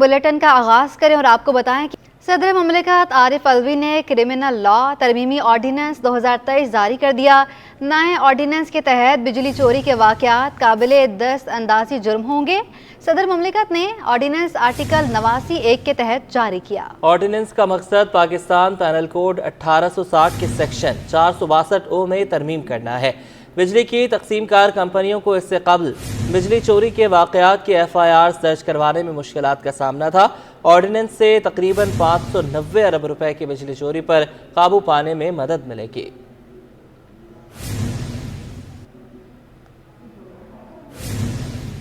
Bulletin کا آغاز کریں اور آپ کو بتائیں کہ صدر مملکت عارف الوی نے کرمنل لا ترمیمی آرڈیننس 2023 جاری کر دیا۔ نئے آرڈیننس کے تحت بجلی چوری کے واقعات قابل دست اندازی جرم ہوں گے۔ صدر مملکت نے آرڈیننس آرٹیکل 89(1) کے تحت جاری کیا۔ آرڈیننس کا مقصد پاکستان پینل کوڈ 1860 کے سیکشن 462 میں ترمیم کرنا ہے۔ بجلی کی تقسیم کار کمپنیوں کو اس سے قبل بجلی چوری کے واقعات کے FIRs درج کروانے میں مشکلات کا سامنا تھا۔ آرڈیننس سے تقریباً 590 ارب روپے کی بجلی چوری پر قابو پانے میں مدد ملے گی۔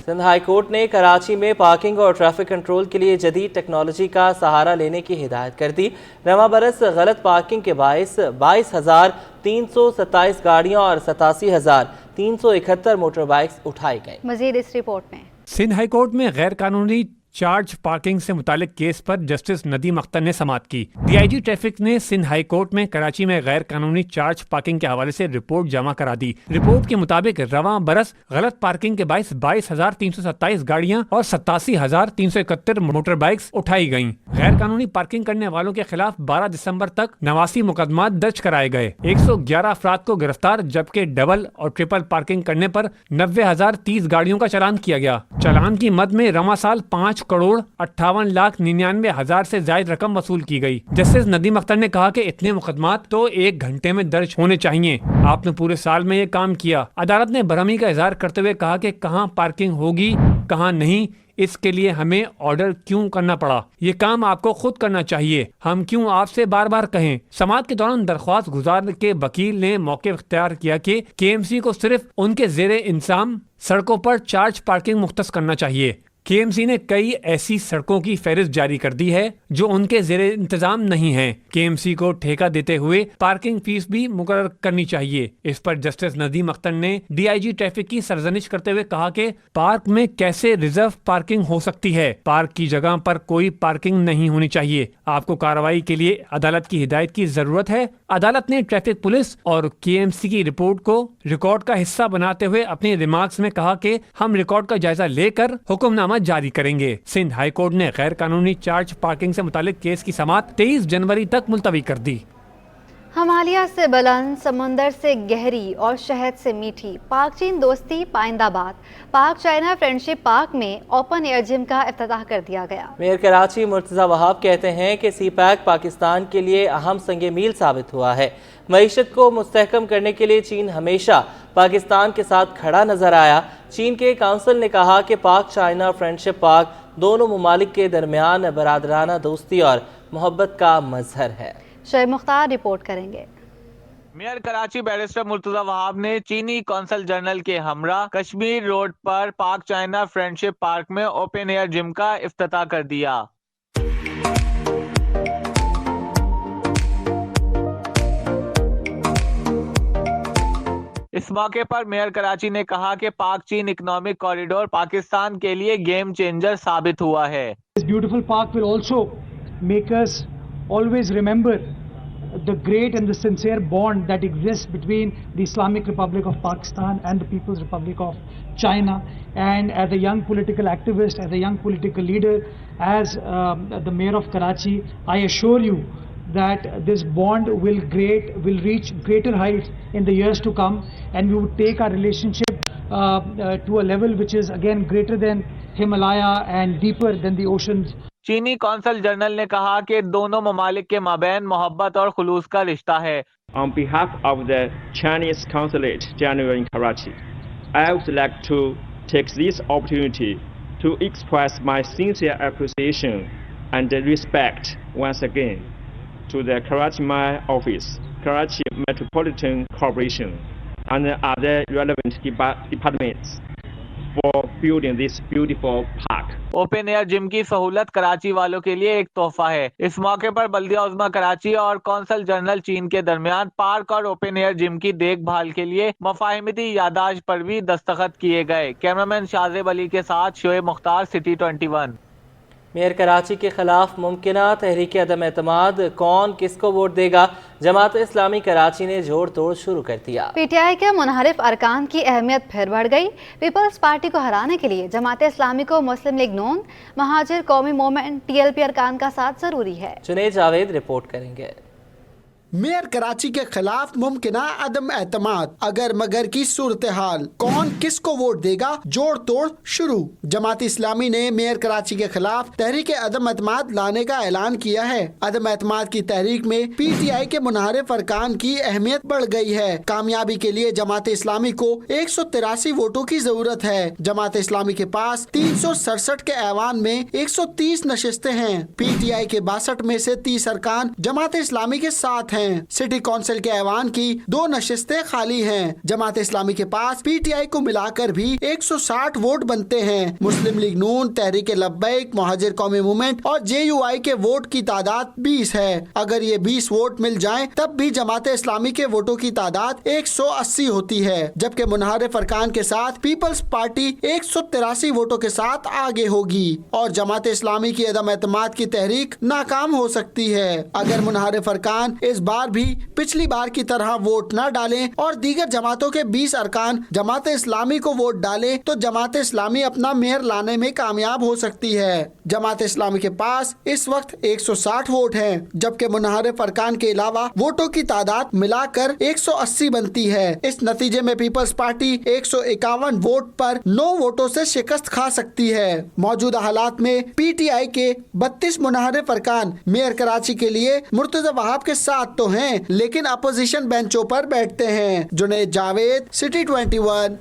سندھ ہائی کورٹ نے کراچی میں پارکنگ اور ٹریفک کنٹرول کے لیے جدید ٹیکنالوجی کا سہارا لینے کی ہدایت کر دی۔ رواں برس غلط پارکنگ کے باعث 22,327 گاڑیاں اور 87,371 موٹر بائکس اٹھائی گئیں۔ مزید اس رپورٹ میں سندھ ہائی کورٹ میں غیر قانونی چارج پارکنگ سے متعلق کیس پر جسٹس ندیم اختر نے سماعت کی۔ DIG ٹریفک نے سندھ ہائی کورٹ میں کراچی میں غیر قانونی چارج پارکنگ کے حوالے سے رپورٹ جمع کرا دی۔ رپورٹ کے مطابق رواں برس غلط پارکنگ کے باعث 22,327 گاڑیاں اور 87,371 موٹر بائکس اٹھائی گئیں۔ غیر قانونی پارکنگ کرنے والوں کے خلاف 12 دسمبر تک 89 مقدمات درج کرائے گئے۔ 111 افراد کو گرفتار، جبکہ ڈبل اور ٹرپل پارکنگ کرنے پر 90,030 گاڑیوں کا چالان کیا گیا۔ چالان کی مد میں رواں سال 5,58,99,000 سے زائد رقم وصول کی گئی۔ جسٹس ندیم اختر نے کہا کہ اتنے مقدمات تو 1 گھنٹے میں درج ہونے چاہیے، آپ نے پورے سال میں یہ کام کیا۔ عدالت نے برہمی کا اظہار کرتے ہوئے کہا کہ کہاں پارکنگ ہوگی کہاں نہیں، اس کے لیے ہمیں آرڈر کیوں کرنا پڑا؟ یہ کام آپ کو خود کرنا چاہیے، ہم کیوں آپ سے بار بار کہیں؟ سماعت کے دوران درخواست گزار کے وکیل نے موقع اختیار کیا کہ KMC کو صرف ان کے زیر انتظام سڑکوں پر چارج پارکنگ مختص کرنا چاہیے۔ KMC نے کئی ایسی سڑکوں کی فہرست جاری کر دی ہے جو ان کے زیر انتظام نہیں ہیں۔ KMC کو ٹھیکہ دیتے ہوئے پارکنگ فیس بھی مقرر کرنی چاہیے۔ اس پر جسٹس ندیم اختر نے DIG ٹریفک کی سرزنش کرتے ہوئے کہا کہ پارک میں کیسے ریزرو پارکنگ ہو سکتی ہے؟ پارک کی جگہ پر کوئی پارکنگ نہیں ہونی چاہیے۔ آپ کو کارروائی کے لیے عدالت کی ہدایت کی ضرورت ہے۔ عدالت نے ٹریفک پولیس اور KMC کی رپورٹ کو ریکارڈ کا حصہ بناتے ہوئے اپنے ریمارکس میں کہا کہ ہم ریکارڈ کا جائزہ لے کر حکم نامہ جاری کریں گے۔ سندھ ہائی کورٹ نے غیر قانونی چارج پارکنگ سے متعلق کیس کی سماعت 23 جنوری تک ملتوی کر دی۔ ہمالیہ سے بلند، سمندر سے گہری اور شہد سے میٹھی پاک چین دوستی پائندہ باد، پاک چائنا فرینڈشپ پارک میں اوپن ایئر جم کا افتتاح کر دیا گیا۔ میئر کراچی مرتضی وہاب کہتے ہیں کہ سی پیک پاکستان کے لیے اہم سنگ میل ثابت ہوا ہے۔ معیشت کو مستحکم کرنے کے لیے چین ہمیشہ پاکستان کے ساتھ کھڑا نظر آیا۔ چین کے کونسل نے کہا کہ پاک چائنا فرینڈشپ پارک دونوں ممالک کے درمیان برادرانہ دوستی اور محبت کا مظہر ہے۔ شعیب مختار رپورٹ کریں گے۔ میئر کراچی بیرسٹر مرتضی وہاب نے چینی کونسل جنرل کے ہمراہ کشمیر روڈ پر پاک چائنا فرینڈشپ پارک میں اوپن ایئر جم کا افتتاح کر دیا۔ اس موقع پر میئر کراچی نے کہا کہ پاک چین اکنامک کوریڈور پاکستان کے لیے گیم چینجر ثابت ہوا ہے۔ This beautiful park will also make us always remember the great and the sincere bond that exists between the Islamic Republic of Pakistan and the People's Republic of China. And as a young political activist, as a young political leader, as the mayor of Karachi, I assure you that this bond will reach greater heights in the years to come, and we would take our relationship to a level which is again greater than Himalaya and deeper than the oceans. چینی council general نے کہا کہ دونوں ممالک کے مابین محبت اور خلوص کا رشتہ ہے۔ On behalf of the Chinese Consulate General in Karachi, I would like to take this opportunity to express my sincere appreciation and respect once again to the Karachi Mayor Office, Karachi Metropolitan Corporation, and other relevant departments for building this beautiful park. Open air gym کی سہولت کراچی والوں کے لیے ایک تحفہ ہے۔ اس موقع پر بلدیہ عظمیٰ کراچی اور کونسل جنرل چین کے درمیان پارک اور اوپن ایئر جم کی دیکھ بھال کے لیے مفاہمتی یادداشت پر بھی دستخط کیے گئے۔ کیمرامین شاذیب علی کے ساتھ شعیب مختار، سٹی 21۔ मेयर कराची के खिलाफ मुमकिना तहरीक अदम एतमाद, कौन किसको वोट देगा, जमात इस्लामी कराची ने जोड़ तोड़ शुरू कर दिया। PTI के मुनहरिफ अरकान की अहमियत फिर बढ़ गई। पीपल्स पार्टी को हराने के लिए जमात इस्लामी को मुस्लिम लीग नून, महाजिर कौमी मूवमेंट, TLP अरकान का साथ जरूरी है। जुनैद जावेद रिपोर्ट करेंगे। मेयर कराची के खिलाफ मुमकिना अदम एतमाद, अगर मगर की सूरत हाल, कौन किसको वोट देगा, जोड़ तोड़ शुरू। जमात इस्लामी ने मेयर कराची के खिलाफ तहरीक अदम एतमाद लाने का ऐलान किया है। अदम एतमाद की तहरीक में PTI के मुनहरिफ अरकान की अहमियत बढ़ गई है। कामयाबी के लिए जमात इस्लामी को 183 वोटों की जरूरत है। जमात इस्लामी के पास 367 के ऐवान में 130 नशिस्तें हैं। PTI के 62 में से 30 अरकान जमात इस्लामी के साथ हैं। सिटी काउंसिल के ऐवान की 2 नशिस्तें खाली हैं। जमात इस्लामी के पास PTI को मिलाकर भी 160 वोट बनते हैं। मुस्लिम लीग नून, तहरीक लब्बैक, महाजिर कौमी मूवमेंट और JUI के वोट की तादाद 20 है। अगर ये 20 वोट मिल जाएं, तब भी जमात इस्लामी के वोटों की तादाद 180 होती है, जबकि मुनहरिफ अरकान के साथ पीपल्स पार्टी 183 वोटों के साथ आगे होगी और जमात इस्लामी की अदम एतमाद की तहरीक नाकाम हो सकती है। अगर मुनहरिफ अरकान इस बार भी पिछली बार की तरह वोट न डालें और दीगर जमातों के 20 अरकान जमात इस्लामी को वोट डालें, तो जमात इस्लामी अपना मेयर लाने में कामयाब हो सकती है। जमात इस्लामी के पास इस वक्त 160 वोट हैं, जबकि मुनहरिफ अरकान के अलावा वोटों की तादाद मिलाकर 180 बनती है। इस नतीजे में पीपल्स पार्टी 151 वोट पर 9 वोटों से शिकस्त खा सकती है। मौजूदा हालात में PTI के 32 मुनहरिफ अरकान मेयर कराची के लिए मुर्तजा वहाब के साथ तो हैं, लेकिन अपोजिशन बेंचों पर बैठते हैं। जुनैद जावेद, सिटी 21।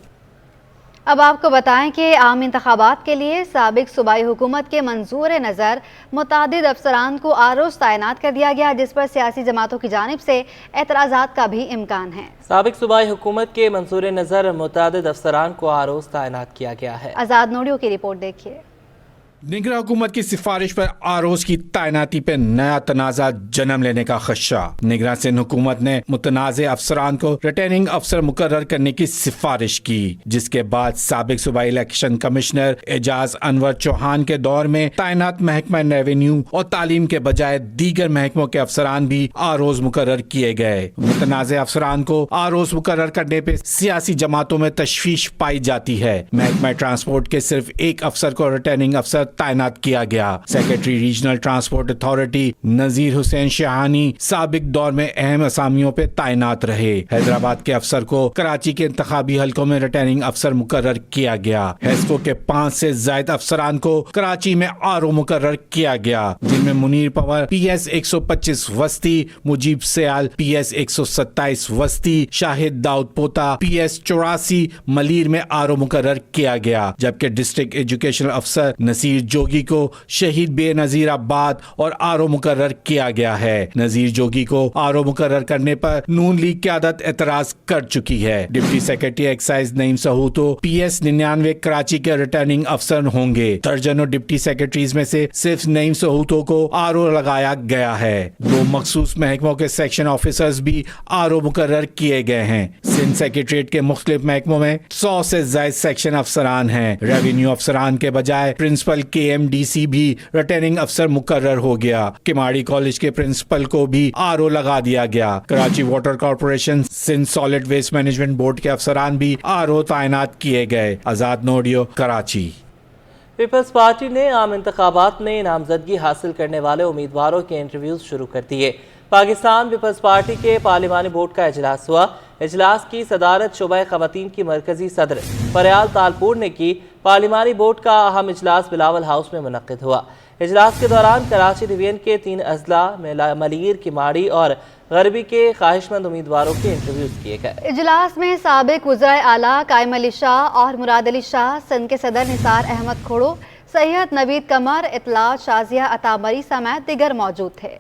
अब आपको बताएं कि आम इंतखाबात के लिए साबिक सूबाई हुकूमत के मंजूर नज़र मुतादिद अफसरान को आरोज तैनात कर दिया गया, जिस पर सियासी जमातों की जानिब से एतराज़ात का भी इम्कान है। साबिक सूबाई हुकूमत के मंजूर नज़र मुतादिद अफसरान को आरोज तैनात किया गया है। आज़ाद नोडियो की रिपोर्ट देखिए। निगरान हुकूमत की सिफारिश पर आरोज की तैनाती पर नया तनाज़ा जन्म लेने का खदशा। निगरान सिंध हुकूमत ने मुतनाज़े अफसरान को रिटर्निंग अफसर मुकर्रर करने की सिफारिश की, जिसके बाद साबिक सूबाई इलेक्शन कमिश्नर एजाज अनवर चौहान के दौर में तैनात महकमा रेवेन्यू और तालीम के बजाय दीगर महकमों के अफसरान भी आरोज मुकर्रर किए गए। मुतनाज़े अफसरान को आरोज मुकर्रर करने पर सियासी जमातों में तशवीश पाई जाती है। महकमा ट्रांसपोर्ट के सिर्फ एक अफसर को रिटर्निंग अफसर तैनात किया गया। Secretary regional transport authority Nazir Hussain Shahani साबिक दौर में अहम असामियों पे तैनात रहे। हैदराबाद के अफसर को कराची के इंतखाबी हलकों में रिटर्निंग अफसर मुकर्रर किया गया। हेस्को के 5 से ज्यादा अफसरान को कराची में RO मुकर्रर किया गया, जिनमें मुनीर पवर PS 125 वस्ती, मुजीब सयाल PS 127 वस्ती, शाहिद दाऊद पोता PS 84 मलीर में RO मुकर्रर किया गया, जबकि डिस्ट्रिक्ट एजुकेशनल अफसर नसीर जोगी को शहीद बेनजीर आबाद और RO मुकर्रर किया गया है। नजीर जोगी को RO मुकर्रर करने पर नून लीग क़यादत एतराज कर चुकी है। Deputy secretary excise Naeem Sahito PS 99 Karachi के रिटर्निंग अफसर होंगे। दर्जनों डिप्टी सेक्रेटरीज में से सिर्फ नईम सहूतो को RO लगाया गया है। 2 मखसूस महकमों के सेक्शन ऑफिसर्स भी RO मुकर्रर किए गए हैं। सिंध सेक्रेटरीट के मुख्तलिफ महकमों में 100 से ज्यादा सेक्शन अफसरान हैं। रेवेन्यू अफसरान के बजाय प्रिंसिपल KMDC भी रिटर्निंग अफसर मुकर्रर हो गया। किमाड़ी कॉलेज के प्रिंसिपल को भी RO लगा दिया गया। Karachi water corporation, Sindh solid waste management board के अफसरान भी RO तैनात किए गए। आजाद नोडियो, कराची। पीपल्स पार्टी ने आम इंतखाबात में नामजदगी हासिल करने वाले उम्मीदवारों के इंटरव्यूज शुरू कर दिए। पाकिस्तान पीपल्स पार्टी के पार्लिमानी बोर्ड का इजलास हुआ। इजलास की सदारत शुबा खवातीन की मरकजी सदर फरियाल तालपुर ने की। पार्लिमानी बोर्ड का अहम इजलास बिलावल हाउस में मुनक्किद हुआ। इजलास के दौरान कराची डिवीजन के 3 अजला मलीर, किमाड़ी और गरबी के ख्वाहिशमंद उम्मीदवारों के इंटरव्यूज किए गए। इजलास में साबिक वज़ीर आला कायम अली शाह और मुराद अली शाह, सिंध के सदर निसार अहमद खोड़ो, सैयद नवीद कमर, इतलात शाजिया अतामरी समेत दिगर मौजूद थे।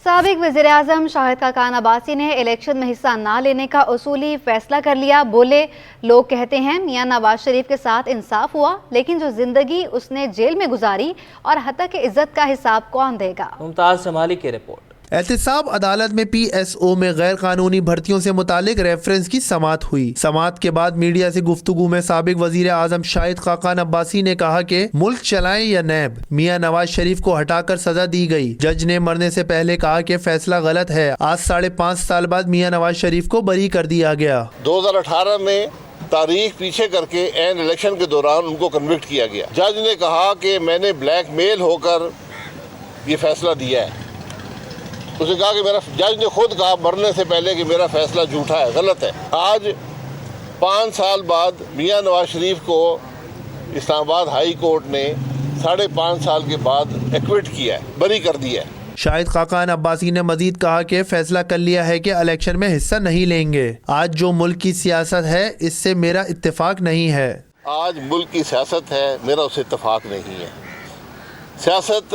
साबिक वज़ीर आज़म शाहिद खाकान अब्बासी ने इलेक्शन में हिस्सा न लेने का उसूली फैसला कर लिया। बोले, लोग कहते हैं मियां नवाज शरीफ के साथ इंसाफ हुआ, लेकिन जो जिंदगी उसने जेल में गुजारी और हत्या की इज्जत का हिसाब कौन देगा। मुमताज जमाली की रिपोर्ट। احتساب عدالت میں پی ایس او میں غیر قانونی بھرتیوں سے متعلق ریفرنس کی سماعت ہوئی۔ سماعت کے بعد میڈیا سے گفتگو میں سابق وزیر اعظم شاہد خاقان عباسی نے کہا کہ ملک چلائیں یا نیب، میاں نواز شریف کو ہٹا کر سزا دی گئی۔ جج نے مرنے سے پہلے کہا کہ فیصلہ غلط ہے۔ آج 5.5 سال بعد میاں نواز شریف کو بری کر دیا گیا۔ 2018 میں تاریخ پیچھے کر کے این الیکشن کے دوران ان کو کنوکٹ کیا گیا۔ جج نے کہا کہ میں نے بلیک میل ہو کر یہ فیصلہ دیا ہے۔ اس نے کہا کہ جج نے خود کہا مرنے سے پہلے کہ میرا فیصلہ جھوٹا ہے، غلط ہے۔ آج 5 سال بعد میاں نواز شریف کو اسلام آباد ہائی کورٹ نے 5.5 سال کے بعد ایکوٹ کیا ہے، بری کر دیا ہے۔ شاہد خاقان عباسی نے مزید کہا کہ فیصلہ کر لیا ہے کہ الیکشن میں حصہ نہیں لیں گے۔ آج جو ملک کی سیاست ہے اس سے میرا اتفاق نہیں ہے۔ آج ملک کی سیاست ہے، میرا اس سے اتفاق نہیں ہے۔ سیاست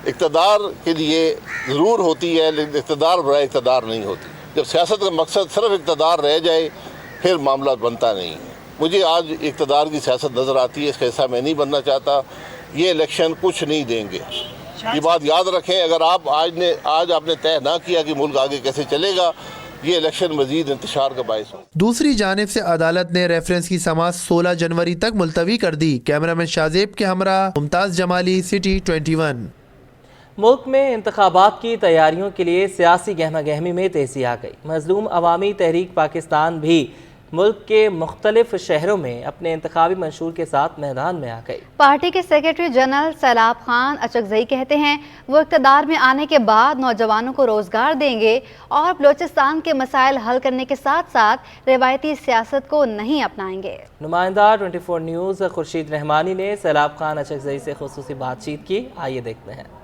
اقتدار کے لیے ضرور ہوتی ہے لیکن اقتدار برائے اقتدار نہیں ہوتی۔ جب سیاست کا مقصد صرف اقتدار رہ جائے پھر معاملہ بنتا نہیں۔ مجھے آج اقتدار کی سیاست نظر آتی ہے، اس کا حصہ میں نہیں بننا چاہتا۔ یہ الیکشن کچھ نہیں دیں گے، یہ بات یاد رکھیں۔ اگر آج آپ نے طے نہ کیا کہ ملک آگے کیسے چلے گا، یہ الیکشن مزید انتشار کا باعث ہو۔ دوسری جانب سے عدالت نے ریفرنس کی سماعت 16 جنوری تک ملتوی کر دی۔ کیمرامین شازیب کے ہمراہ ممتاز جمالی، سٹی 21۔ ملک میں انتخابات کی تیاریوں کے لیے سیاسی گہما گہمی میں تیزی آ گئی۔ مظلوم عوامی تحریک پاکستان بھی ملک کے مختلف شہروں میں اپنے انتخابی منشور کے ساتھ میدان میں آ گئی۔ پارٹی کے سیکریٹری جنرل سیلاب خان اچکزئی کہتے ہیں وہ اقتدار میں آنے کے بعد نوجوانوں کو روزگار دیں گے اور بلوچستان کے مسائل حل کرنے کے ساتھ ساتھ روایتی سیاست کو نہیں اپنائیں گے۔ نمائندہ 24 نیوز خورشید رحمانی نے سیلاب خان اچکزئی سے خصوصی بات چیت کی، آئیے دیکھتے ہیں۔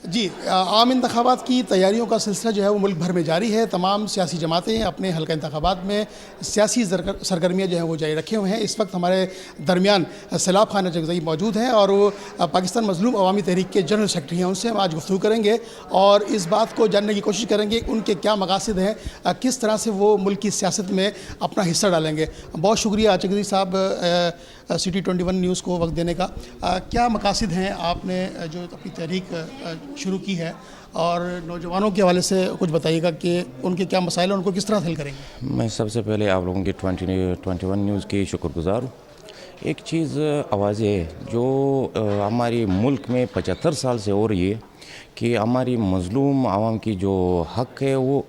جی، عام انتخابات کی تیاریوں کا سلسلہ جو ہے وہ ملک بھر میں جاری ہے۔ تمام سیاسی جماعتیں اپنے حلقہ انتخابات میں سیاسی سرگرمیاں جو ہیں وہ جاری رکھے ہوئے ہیں۔ اس وقت ہمارے درمیان سیلاب خان اچکزئی موجود ہیں اور وہ پاکستان مظلوم عوامی تحریک کے جنرل سیکرٹری ہیں۔ ان سے ہم آج گفتگو کریں گے اور اس بات کو جاننے کی کوشش کریں گے ان کے کیا مقاصد ہیں، کس طرح سے وہ ملک کی سیاست میں اپنا حصہ ڈالیں گے۔ بہت شکریہ اچکزئی صاحب سٹی 21 نیوز کو وقت دینے کا۔ کیا مقاصد ہیں آپ نے جو اپنی تحریک شروع کی ہے، اور نوجوانوں کے حوالے سے کچھ بتائیے گا کہ ان کے کیا مسائل ہیں، ان کو کس طرح حل کریں گے؟ میں سب سے پہلے آپ لوگوں کی 21 نیوز کی شکر گزار ہوں۔ ایک چیز آوازیں ہے جو ہماری ملک میں 75 سال سے ہو رہی ہے کہ ہماری مظلوم عوام کی جو حق ہے وہ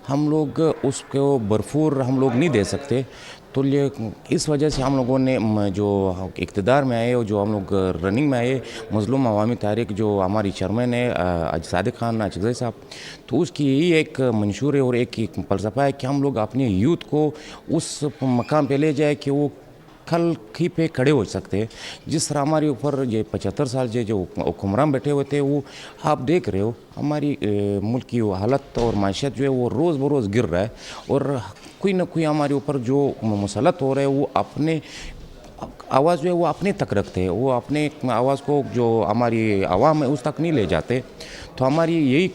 ہم لوگ اس کو بھرپور ہم لوگ نہیں دے سکتے۔ تو اس وجہ سے ہم لوگوں نے جو اقتدار میں آئے اور جو ہم لوگ رننگ میں آئے، مظلوم عوامی تحریک جو ہماری چیئرمین ہے صادق خان اچکزئی صاحب، تو اس کی یہی ایک منشور ہے اور ایک فلسفہ ہے کہ ہم لوگ اپنے یوتھ کو اس مقام پہ لے جائے کہ وہ کل ہی پہ کھڑے ہو سکتے ہیں۔ جس طرح ہمارے اوپر یہ 75 سال سے جو حکمران بیٹھے ہوئے تھے وہ آپ دیکھ رہے ہو، ہماری ملک کی حالت اور معیشت جو ہے وہ روز بروز گر رہا ہے، اور کوئی نہ کوئی ہمارے اوپر جو مسلط ہو رہا ہے وہ اپنے آواز جو ہے وہ اپنے تک رکھتے ہیں، وہ اپنے آواز کو جو ہماری عوام ہے اس تک نہیں لے جاتے۔ تو ہماری یہی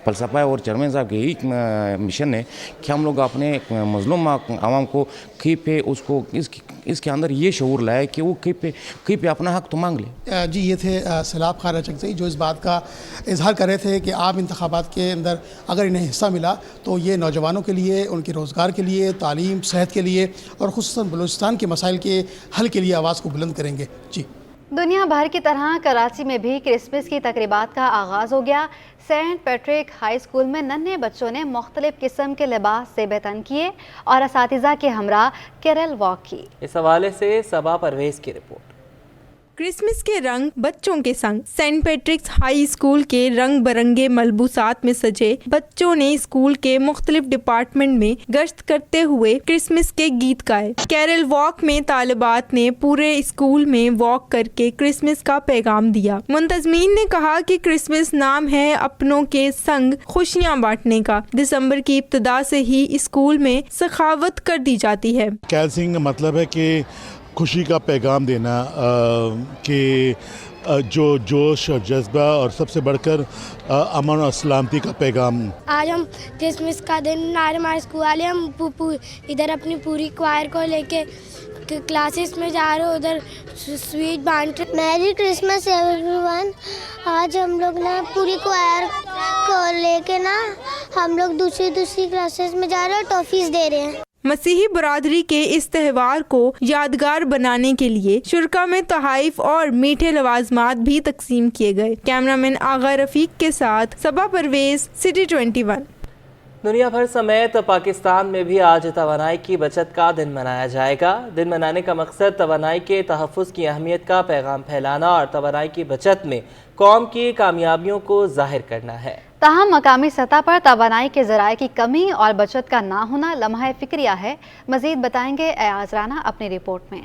فلسفہ ہے اور چیئرمین صاحب کی یہی مشن ہے کہ ہم لوگ اپنے مظلوم عوام کو کہیں پہ اس کو اس کے اندر یہ شعور لائے کہ وہ کہیں پہ اپنا حق تو مانگ لے۔ جی، یہ تھے سیلاب خان اچکزئی جو اس بات کا اظہار کر رہے تھے کہ عام انتخابات کے اندر اگر انہیں حصہ ملا تو یہ نوجوانوں کے لیے، ان کے روزگار کے لیے، تعلیم، صحت کے لیے اور خصوصاً بلوچستان کے مسائل کے حل کے لیے آواز کو بلند کریں گے۔ جی، دنیا بھر کی طرح کراچی میں بھی کرسمس کی تقریبات کا آغاز ہو گیا۔ سینٹ پیٹرک ہائی اسکول میں ننھے بچوں نے مختلف قسم کے لباس سے بتن کیے اور اساتذہ کے ہمراہ کیرل واک کی۔ اس حوالے سے صبا پرویز کی رپورٹ۔ کرسمس کے رنگ بچوں کے سنگ سینٹ پیٹرکس ہائی اسکول کے رنگ برنگے ملبوسات میں سجے بچوں نے اسکول کے مختلف ڈپارٹمنٹ میں گشت کرتے ہوئے کرسمس کے گیت گائے۔ کیرل واک میں طالبات نے پورے اسکول میں واک کر کے کرسمس کا پیغام دیا۔ منتظمین نے کہا کہ کرسمس نام ہے اپنوں کے سنگ خوشیاں بانٹنے کا۔ دسمبر کی ابتدا سے ہی اسکول میں سخاوت کر دی جاتی ہے۔ کیرسنگ کا مطلب ہے کہ खुशी का पैगाम देना कि जो जोश और जज्बा और सबसे बढ़कर अमन और सलामती का पैगाम। आज हम क्रिसमस का दिन हमारे स्कूल वाले हम इधर अपनी पूरी क्वायर को लेके क्लासेस में जा रहे हो, उधर स्वीट बांट। Merry Christmas everyone. आज हम लोग ना पूरी क्वायर को लेके ना हम लोग दूसरी क्लासेस में जा रहे हैं, टॉफीज दे रहे हैं। मसीही बरादरी के इस त्यौहार को यादगार बनाने के लिए शुरा में तोहफ़ और मीठे लवाजमात भी तकसीम किए गए। कैमरामैन आगा रफीक के साथ सबा परवेज, सिटी 21। दुनिया भर समेत पाकिस्तान में भी आज तवानाई की बचत का दिन मनाया जाएगा। दिन मनाने का मकसद तवानाई के तहफ़्फ़ुज़ की अहमियत का पैगाम फैलाना और तवानाई की बचत में कौम की कामयाबियों को जाहिर करना है। ताहम मकामी सतह पर तवानाई के ज़राए की कमी और बचत का ना होना लम्हा फ़िक्रिया है। मज़ीद बताएंगे एयाज़ राना अपनी रिपोर्ट में।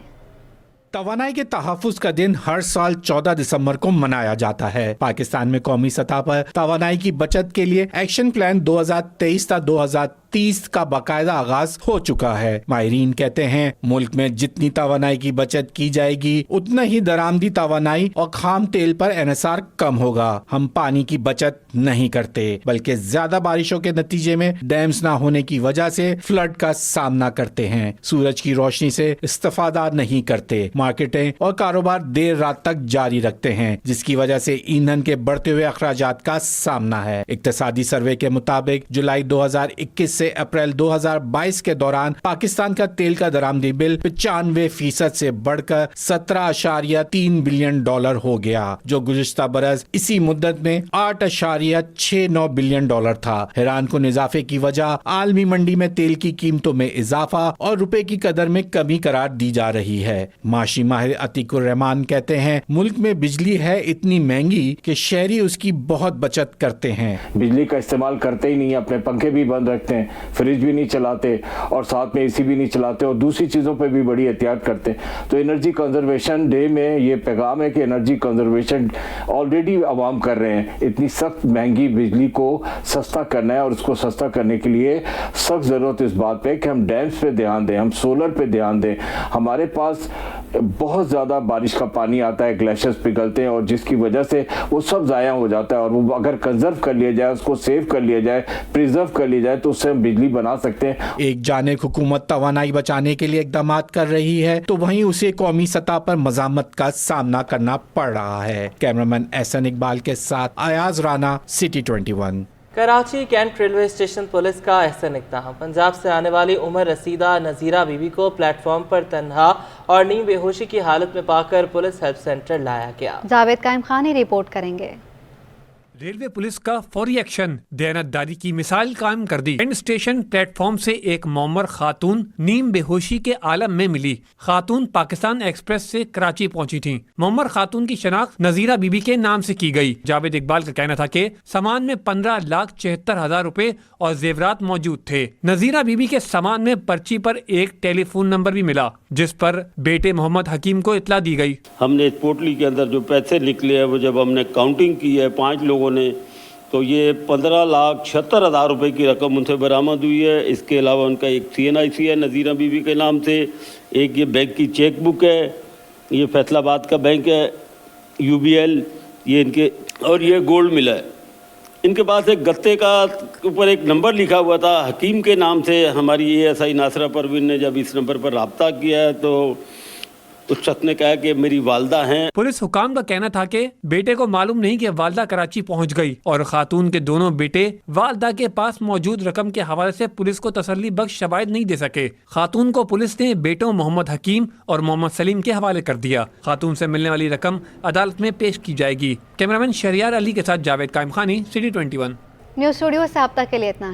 तवानाई के तहफ़्फ़ुज़ का दिन हर साल 14 दिसंबर को मनाया जाता है। पाकिस्तान में कौमी सतह पर तवानाई की बचत के लिए एक्शन प्लान 2023 था 2030 का बाकायदा आगाज हो चुका है। माहिरीन कहते हैं मुल्क में जितनी तवानाई की बचत की जाएगी उतना ही दरामदी तवानाई और खाम तेल पर एनएसआर कम होगा। हम पानी की बचत नहीं करते बल्कि ज्यादा बारिशों के नतीजे में डैम्स न होने की वजह से फ्लड का सामना करते हैं। सूरज की रोशनी से इस्तेफादा नहीं करते। मार्केटें और कारोबार देर रात तक जारी रखते हैं जिसकी वजह से ईंधन के बढ़ते हुए अखराजात का सामना है। इक्तिसादी सर्वे के मुताबिक जुलाई 2021 से अप्रैल 2022 के दौरान पाकिस्तान का तेल का दरामदी बिल 95% से बढ़कर 17.3 बिलियन डॉलर हो गया, जो गुज़िश्ता बरस इसी मुद्दत में 8.69 बिलियन डॉलर था। हैरान कुन इजाफे की वजह आलमी मंडी में तेल की कीमतों में इजाफा और रुपए की कदर में कमी करार दी जा रही है। माशी माहिर अतीकुर रहमान कहते हैं मुल्क में बिजली है इतनी महंगी कि शहरी उसकी बहुत बचत करते हैं। बिजली का इस्तेमाल करते ही नहीं, अपने पंखे भी बंद रखते हैं, फ्रिज भी नहीं चलाते और साथ में एसी भी नहीं चलाते और दूसरी चीज़ों पे भी बड़ी एहतियात करते हैं। तो एनर्जी कंजर्वेशन डे में ये पैगाम है कि एनर्जी कंजर्वेशन ऑलरेडी आवाम कर रहे हैं। इतनी सख्त महंगी बिजली को सस्ता करना है और उसको सस्ता करने के लिए सख्त ज़रूरत इस बात पे कि हम डैम्स पे ध्यान दें, हम सोलर पे ध्यान दें। हमारे पास बहुत ज़्यादा बारिश का पानी आता है, ग्लेशियर्स पिघलते हैं और जिसकी वजह से वो सब ज़ाया हो जाता है और वो अगर कंजर्व कर लिया जाए, उसको सेव कर लिया जाए, प्रिजर्व कर लिया जाए तो उससे हम बिजली बना सकते हैं। एक जानिब हुकूमत तवानाई बचाने के लिए इक़दाम कर रही है तो वहीं उसे कौमी सतह पर मज़ामत का सामना करना पड़ रहा है। कैमरामैन एहसन इकबाल के साथ Ayaz Rana, city 21। Karachi cantt railway station police का अहसन इक़दाम। पंजाब से आने वाली उमर रसीदा नज़ीरा बीबी को प्लेटफॉर्म पर तन्हा और नीम बेहोशी की हालत में पाकर पुलिस हेल्प सेंटर लाया गया। जावेद कायम खान ही रिपोर्ट करेंगे। रेलवे पुलिस का फौरी एक्शन दयानतदारी की मिसाल कायम कर दी। कैंट स्टेशन प्लेटफॉर्म से एक मौमर खातून नीम बेहोशी के आलम में मिली। खातून पाकिस्तान एक्सप्रेस से कराची पहुंची थी। मौमर खातून की शनाख्त नज़ीरा बीबी के नाम से की गई। जावेद इकबाल का कहना था कि सामान में 15,76,000 रुपए और जेवरात मौजूद थे। नज़ीरा बीबी के सामान में पर्ची पर एक टेलीफोन नंबर भी मिला जिस पर बेटे मोहम्मद हकीम को इत्ला दी गई। हमने पोटली के अंदर जो पैसे निकले हैं वो जब हमने काउंटिंग की है 5 लोगों ने, तो ये 15,76,000 रुपए की रकम उनसे बरामद हुई है। इसके अलावा उनका एक CNIC है नज़ीरा बीबी के नाम से, एक ये बैंक की चेक बुक है, ये फैसलाबाद का बैंक है UBL, ये इनके, और ये गोल्ड मिला है। इनके पास एक गत्ते का ऊपर एक नंबर लिखा हुआ था हकीम के नाम से। हमारी ASI नासरा परवीन ने जब इस नंबर पर राब्ता किया है तो उस शख्स ने कहा कि मेरी वालदा हैं। पुलिस हुकाम का कहना था कि बेटे को मालूम नहीं कि वालदा कराची पहुंच गई और खातून के दोनों बेटे वालदा के पास मौजूद रकम के हवाले से पुलिस को तसल्ली बख्श शवाहिद नहीं दे सके। खातून को पुलिस ने बेटों मोहम्मद हकीम और मोहम्मद सलीम के हवाले कर दिया। खातून से मिलने वाली रकम अदालत में पेश की जाएगी। कैमरामैन शहरियार अली के साथ जावेद कायम खानी, सिटी 21। न्यूज़ स्टूडियो से अब तक के लिए इतना है।